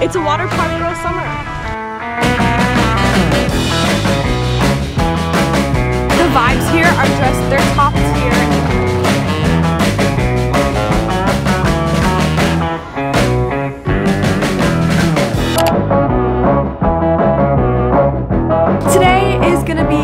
It's a water park girl summer. The vibes here are just, they're top tier.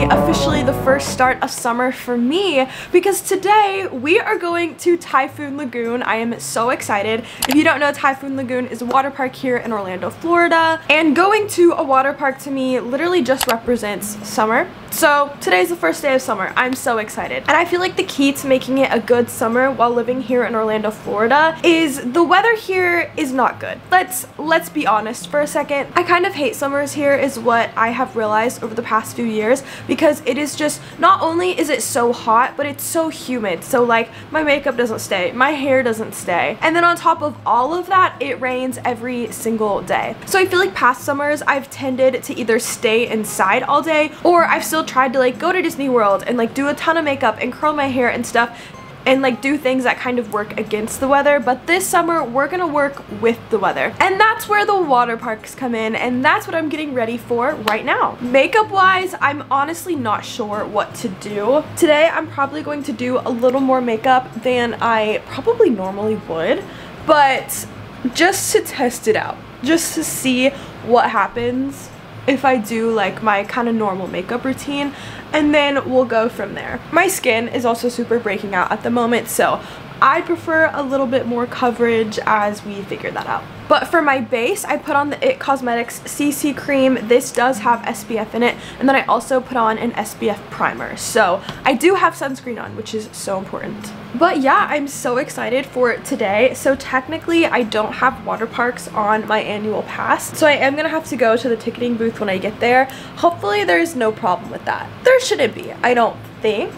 Officially the first start of summer for me, because today we are going to Typhoon Lagoon. I am so excited. If you don't know, Typhoon Lagoon is a water park here in Orlando, Florida, and going to a water park to me literally just represents summer. So today's the first day of summer. I'm so excited. And I feel like the key to making it a good summer while living here in Orlando, Florida is the weather here is not good. Let's be honest for a second. I kind of hate summers here is what I have realized over the past few years, because it is just, not only is it so hot, but it's so humid. So like my makeup doesn't stay, my hair doesn't stay. And then on top of all of that, it rains every single day. So I feel like past summers I've tended to either stay inside all day, or I've still tried to like go to Disney World and like do a ton of makeup and curl my hair and stuff and like do things that kind of work against the weather. But this summer we're gonna work with the weather, and that's where the water parks come in, and that's what I'm getting ready for right now. Makeup wise, I'm honestly not sure what to do. Today I'm probably going to do a little more makeup than I probably normally would, but just to test it out, just to see what happens if I do like my kind of normal makeup routine, and then we'll go from there. My skin is also super breaking out at the moment, so I prefer a little bit more coverage as we figure that out. But for my base, I put on the IT Cosmetics CC cream. This does have SPF in it, and then I also put on an SPF primer. So I do have sunscreen on, which is so important. But yeah, I'm so excited for today. So technically, I don't have water parks on my annual pass, so I am gonna have to go to the ticketing booth when I get there. Hopefully there's no problem with that. There shouldn't be, I don't think.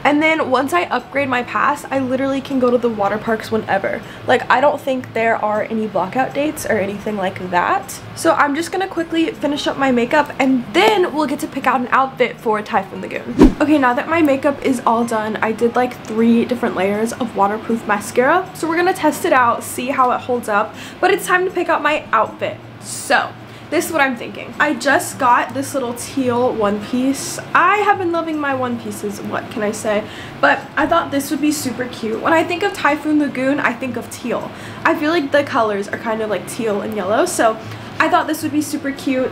And then once I upgrade my pass, I literally can go to the water parks whenever. Like, I don't think there are any blockout dates or anything like that. So I'm just gonna quickly finish up my makeup, and then we'll get to pick out an outfit for Typhoon Lagoon. Okay, now that my makeup is all done, I did like 3 different layers of waterproof mascara. So we're gonna test it out, see how it holds up, but it's time to pick out my outfit. So this is what I'm thinking. I just got this little teal one piece. I have been loving my one pieces, what can I say? But I thought this would be super cute. When I think of Typhoon Lagoon, I think of teal. I feel like the colors are kind of like teal and yellow, so I thought this would be super cute.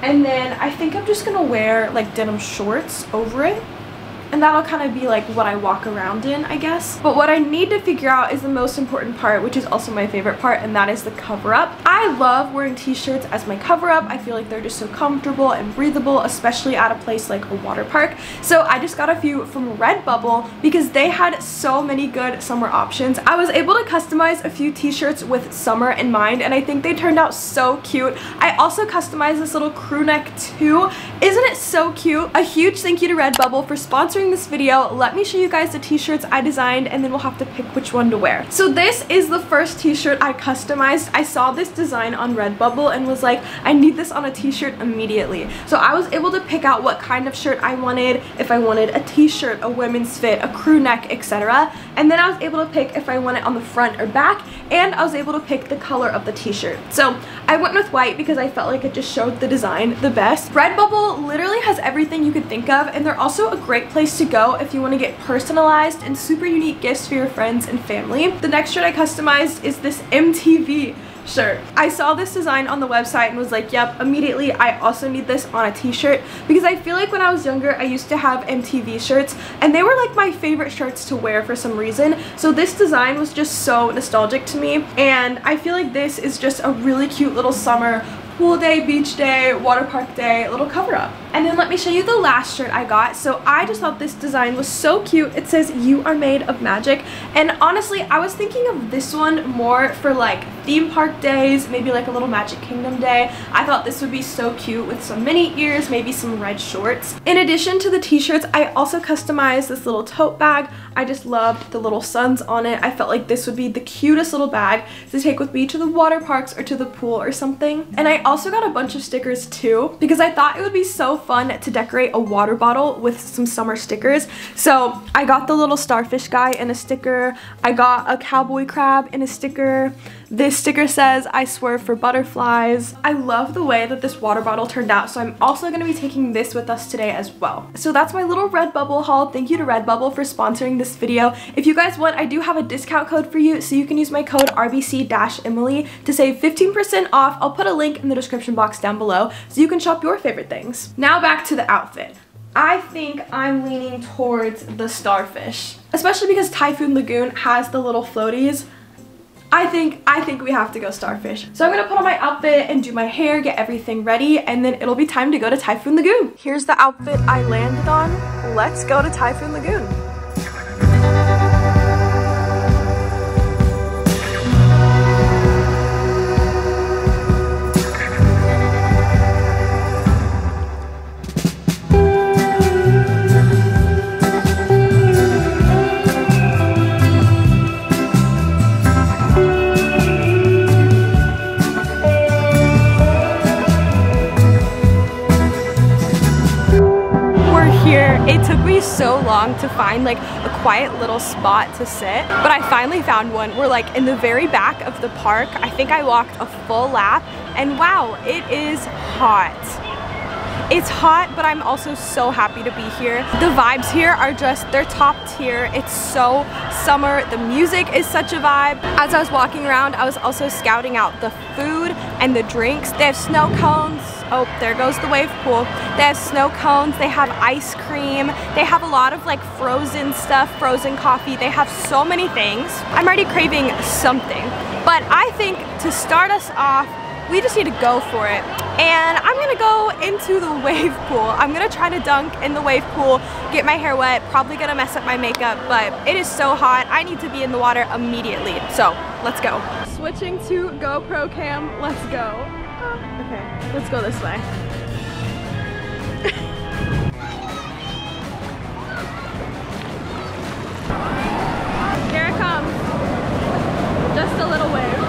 And then I think I'm just gonna wear like denim shorts over it, and that'll kind of be like what I walk around in, I guess. But what I need to figure out is the most important part, which is also my favorite part, and that is the cover up. I love wearing t-shirts as my cover up. I feel like they're just so comfortable and breathable, especially at a place like a water park. So I just got a few from Redbubble because they had so many good summer options. I was able to customize a few t-shirts with summer in mind, and I think they turned out so cute. I also customized this little crew neck too. Isn't it so cute? A huge thank you to Redbubble for sponsoring this video. Let me show you guys the t-shirts I designed, and then we'll have to pick which one to wear. So this is the first t-shirt I customized. I saw this design on Redbubble and was like, I need this on a t-shirt immediately. So I was able to pick out what kind of shirt I wanted, if I wanted a t-shirt, a women's fit, a crew neck, etc. And then I was able to pick if I want it on the front or back, and I was able to pick the color of the t-shirt. So I went with white because I felt like it just showed the design the best. Redbubble literally has everything you could think of, and they're also a great place to go if you want to get personalized and super unique gifts for your friends and family. The next shirt I customized is this MTV shirt. I saw this design on the website and was like, yep, immediately I also need this on a t-shirt, because I feel like when I was younger I used to have MTV shirts and they were like my favorite shirts to wear for some reason. So this design was just so nostalgic to me, and I feel like this is just a really cute little summer pool day, beach day, water park day, little cover up. And then let me show you the last shirt I got. So I just thought this design was so cute. It says, "You are made of magic." And honestly, I was thinking of this one more for like theme park days, maybe like a little Magic Kingdom day. I thought this would be so cute with some mini ears, maybe some red shorts. In addition to the t-shirts, I also customized this little tote bag. I just loved the little suns on it. I felt like this would be the cutest little bag to take with me to the water parks or to the pool or something. And I also got a bunch of stickers too, because I thought it would be so fun to decorate a water bottle with some summer stickers. So I got the little starfish guy in a sticker. I got a cowboy crab in a sticker. This sticker says, I swerve for butterflies. I love the way that this water bottle turned out, so I'm also gonna be taking this with us today as well. So that's my little Redbubble haul. Thank you to Redbubble for sponsoring this video. If you guys want, I do have a discount code for you, so you can use my code RBC-Emily to save 15% off. I'll put a link in the description box down below so you can shop your favorite things. Now back to the outfit. I think I'm leaning towards the starfish, especially because Typhoon Lagoon has the little floaties. I think we have to go starfish. So I'm gonna put on my outfit and do my hair, get everything ready, and then it'll be time to go to Typhoon Lagoon. Here's the outfit I landed on. Let's go to Typhoon Lagoon. It took me so long to find like a quiet little spot to sit, but I finally found one. We're like in the very back of the park. I think I walked a full lap, and wow, it is hot. It's hot, but I'm also so happy to be here. The vibes here are just, they're top tier. It's so summer. The music is such a vibe. As I was walking around, I was also scouting out the food and the drinks. They have snow cones. Oh, there goes the wave pool. They have snow cones, they have ice cream, they have a lot of like frozen stuff, frozen coffee. They have so many things. I'm already craving something, but I think to start us off, we just need to go for it. And I'm gonna go into the wave pool. I'm gonna try to dunk in the wave pool, get my hair wet, probably gonna mess up my makeup, but it is so hot. I need to be in the water immediately. So let's go. Switching to GoPro cam, let's go. Okay, let's go this way. Here it comes. Just a little wave.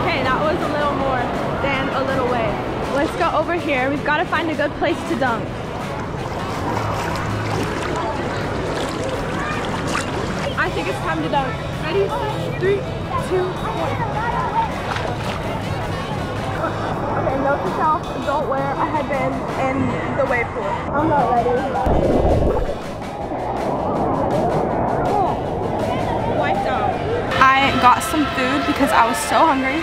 Okay, that was a little more than a little wave. Let's go over here. We've got to find a good place to dunk. I think it's time to dunk. Ready? 3, 2, 1. Okay, note to self, don't wear a headband in the wave pool. I'm not ready. Oh, wiped out. I got some food because I was so hungry.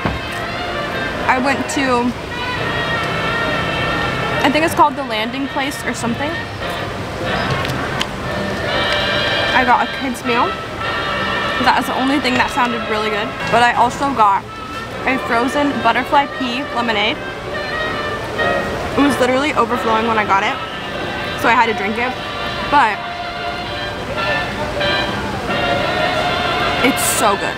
I went to, I think it's called the Landing Place or something. I got a kid's meal. That was the only thing that sounded really good. But I also got a frozen butterfly pea lemonade. It was literally overflowing when I got it, so I had to drink it, but it's so good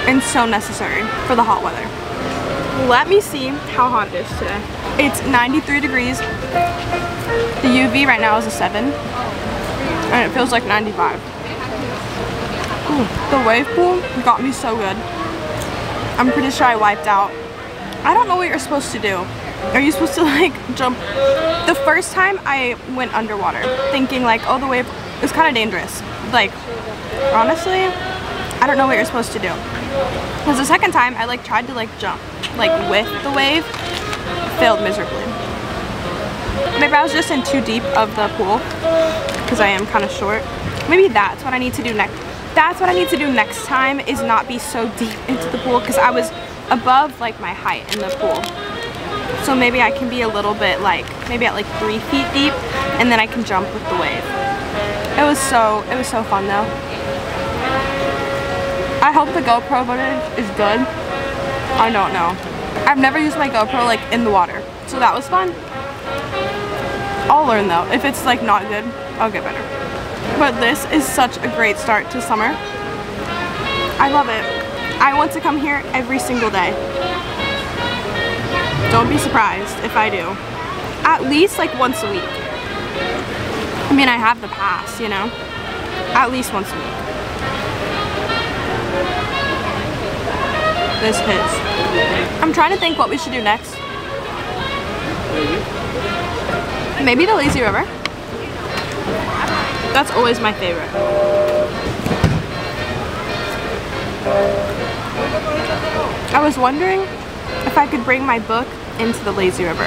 and so necessary for the hot weather. Let me see how hot it is today. It's 93 degrees. The UV right now is a 7, and it feels like 95. Ooh, the wave pool got me so good. I'm pretty sure I wiped out. I don't know what you're supposed to do. Are you supposed to like jump? The first time I went underwater thinking like, oh, the wave is kind of dangerous. Like, honestly, I don't know what you're supposed to do. Because the second time I like tried to like jump like with the wave, failed miserably. Maybe I was just in too deep of the pool because I am kind of short. Maybe that's what I need to do next. That's what I need to do next time, is not be so deep into the pool, because I was above like my height in the pool. So maybe I can be a little bit like, maybe at like 3 feet deep, and then I can jump with the wave. It was so fun though. I hope the GoPro footage is good. I don't know. I've never used my GoPro like in the water, so that was fun. I'll learn though. If it's like not good, I'll get better. But this is such a great start to summer. I love it. I want to come here every single day. Don't be surprised if I do. At least like once a week. I mean, I have the pass, you know? At least once a week. This hits. I'm trying to think what we should do next. Maybe the lazy river. That's always my favorite. I was wondering if I could bring my book into the lazy river.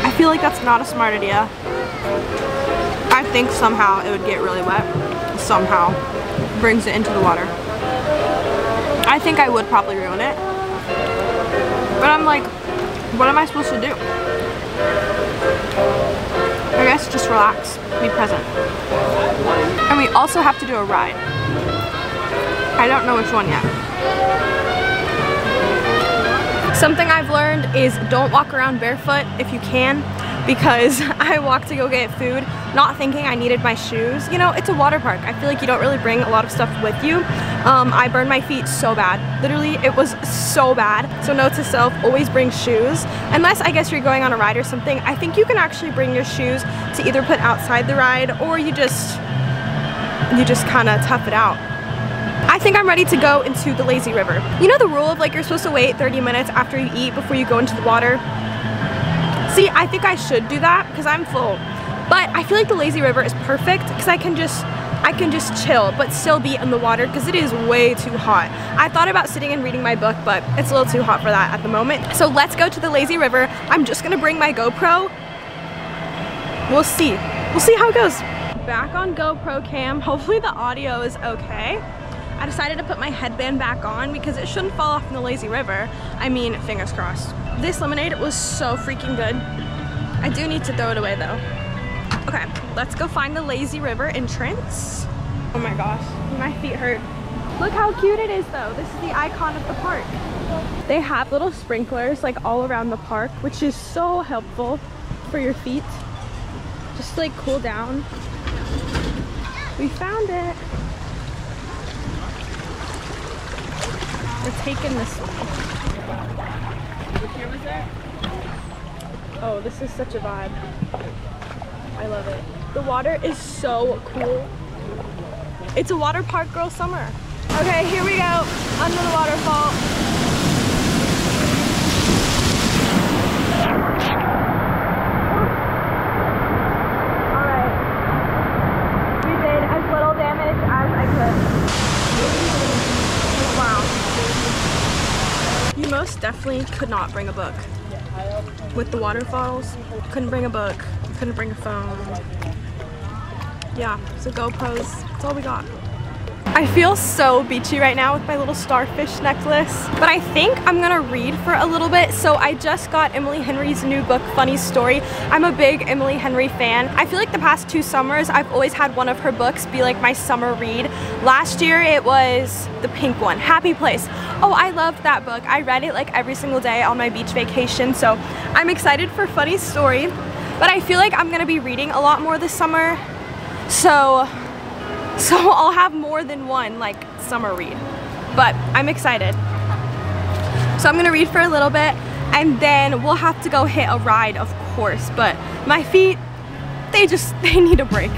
I feel like that's not a smart idea. I think somehow it would get really wet. Somehow brings it into the water. I think I would probably ruin it. But I'm like, what am I supposed to do? I guess just relax, be present. And we also have to do a ride. I don't know which one yet. Something I've learned is don't walk around barefoot if you can, because I walked to go get food not thinking I needed my shoes. You know, it's a water park. I feel like you don't really bring a lot of stuff with you. I burned my feet so bad. Literally, it was so bad. So note to self, always bring shoes. Unless I guess you're going on a ride or something, I think you can actually bring your shoes to either put outside the ride or you just kind of tough it out. I think I'm ready to go into the lazy river. You know the rule of like you're supposed to wait 30 minutes after you eat before you go into the water? See, I think I should do that because I'm full. But I feel like the lazy river is perfect because I can just chill but still be in the water because it is way too hot. I thought about sitting and reading my book, but it's a little too hot for that at the moment. So let's go to the lazy river. I'm just gonna bring my GoPro. We'll see how it goes. Back on GoPro cam. Hopefully the audio is okay. I decided to put my headband back on because it shouldn't fall off in the lazy river. I mean, fingers crossed. This lemonade was so freaking good. I do need to throw it away though. Okay, let's go find the lazy river entrance. Oh my gosh, my feet hurt. Look how cute it is though. This is the icon of the park. They have little sprinklers like all around the park, which is so helpful for your feet. Just to, like cool down. We found it. We're taking this one. Which year was that? Oh, this is such a vibe. I love it. The water is so cool. It's a water park girl summer. Okay, here we go. Under the waterfall. Alright. We did as little damage as I could. Wow. You most definitely could not bring a book. With the waterfalls, couldn't bring a book. Couldn't bring a phone. Yeah, so GoPros, that's all we got. I feel so beachy right now with my little starfish necklace, but I think I'm gonna read for a little bit. So I just got Emily Henry's new book, Funny Story. I'm a big Emily Henry fan. I feel like the past 2 summers, I've always had one of her books be like my summer read. Last year, it was the pink one, Happy Place. Oh, I loved that book. I read it like every single day on my beach vacation, so I'm excited for Funny Story. But I feel like I'm gonna be reading a lot more this summer, so I'll have more than one like summer read. But I'm excited. So I'm gonna read for a little bit and then we'll have to go hit a ride, of course. But my feet, they need a break.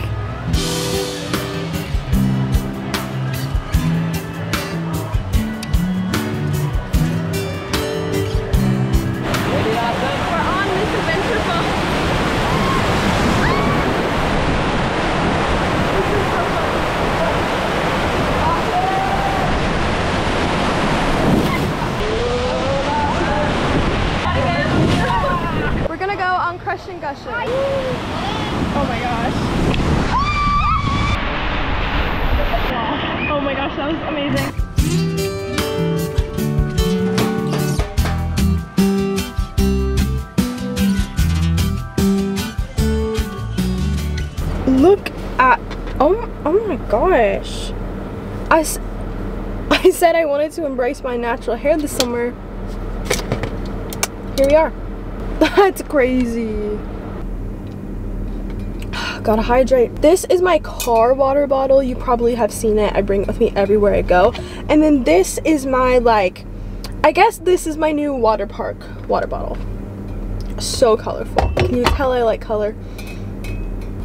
Crush and Gusher. Oh my gosh. Oh my gosh, that was amazing. Look at, oh my gosh. I said I wanted to embrace my natural hair this summer. Here we are. That's crazy. Gotta hydrate. This is my car water bottle. You probably have seen it. I bring it with me everywhere I go. And then this is my, like, I guess this is my new water park water bottle. So colorful. Can you tell I like color?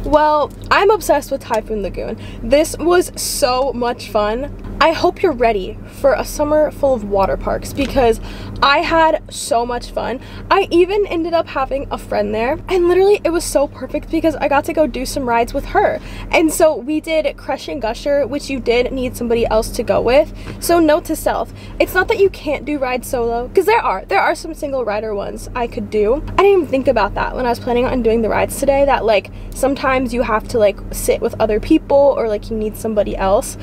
Well, I'm obsessed with Typhoon Lagoon. This was so much fun. I hope you're ready for a summer full of water parks because I had so much fun. I even ended up having a friend there, and literally it was so perfect because I got to go do some rides with her. And so we did Crush and Gusher, which you did need somebody else to go with. So note to self, it's not that you can't do rides solo, because there are some single rider ones I could do. I didn't even think about that when I was planning on doing the rides today, that like sometimes you have to like sit with other people or like you need somebody else.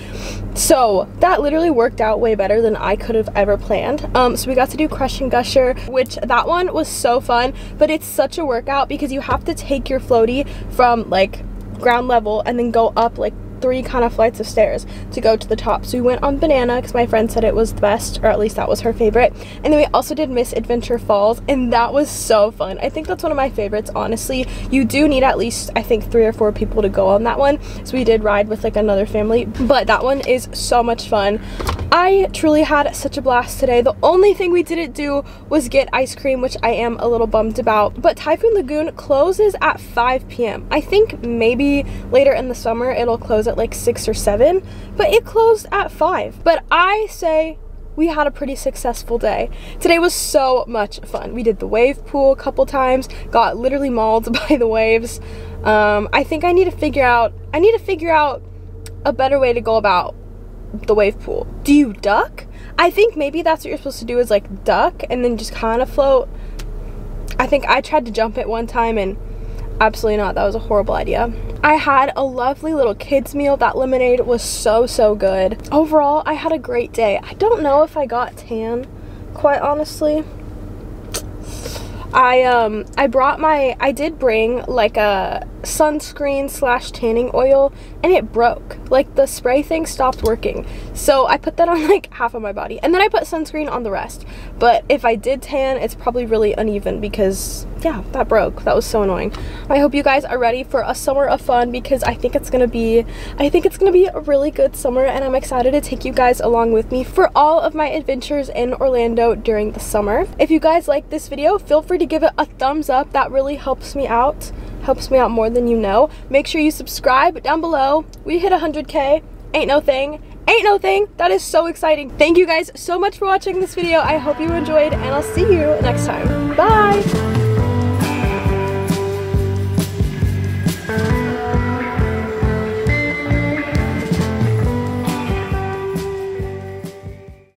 So that literally worked out way better than I could have ever planned. So we got to do Crush and Gusher, which that one was so fun, but it's such a workout because you have to take your floaty from like ground level and then go up like 3 kind of flights of stairs to go to the top. So we went on Banana because my friend said it was the best, or at least that was her favorite. And then we also did Miss Adventure Falls, and that was so fun. I think that's one of my favorites, honestly. You do need at least, I think, 3 or 4 people to go on that one. So we did ride with like another family, but that one is so much fun. I truly had such a blast today. The only thing we didn't do was get ice cream, which I am a little bummed about. But Typhoon Lagoon closes at 5 p.m. I think maybe later in the summer it'll close at like 6 or 7, but it closed at 5. But I say we had a pretty successful day. Today was so much fun. We did the wave pool a couple times, got literally mauled by the waves. I think I need to figure out a better way to go about the wave pool. Do you duck? I think maybe that's what you're supposed to do, is like duck and then just kind of float. I think I tried to jump it one time and absolutely not. That was a horrible idea. I had a lovely little kids meal. That lemonade was so good. Overall, I had a great day. I don't know if I got tan, quite honestly. I did bring like a sunscreen / tanning oil, and it broke. Like the spray thing stopped working, so I put that on like half of my body, and then I put sunscreen on the rest. But if I did tan, it's probably really uneven because yeah, that broke. That was so annoying. I hope you guys are ready for a summer of fun because I think it's gonna be a really good summer, and I'm excited to take you guys along with me for all of my adventures in Orlando during the summer. If you guys like this video, feel free to give it a thumbs up. That really helps me out more than you know. Make sure you subscribe down below. We hit 100K. Ain't no thing. That is so exciting. Thank you guys so much for watching this video. I hope you enjoyed, and I'll see you next time. Bye.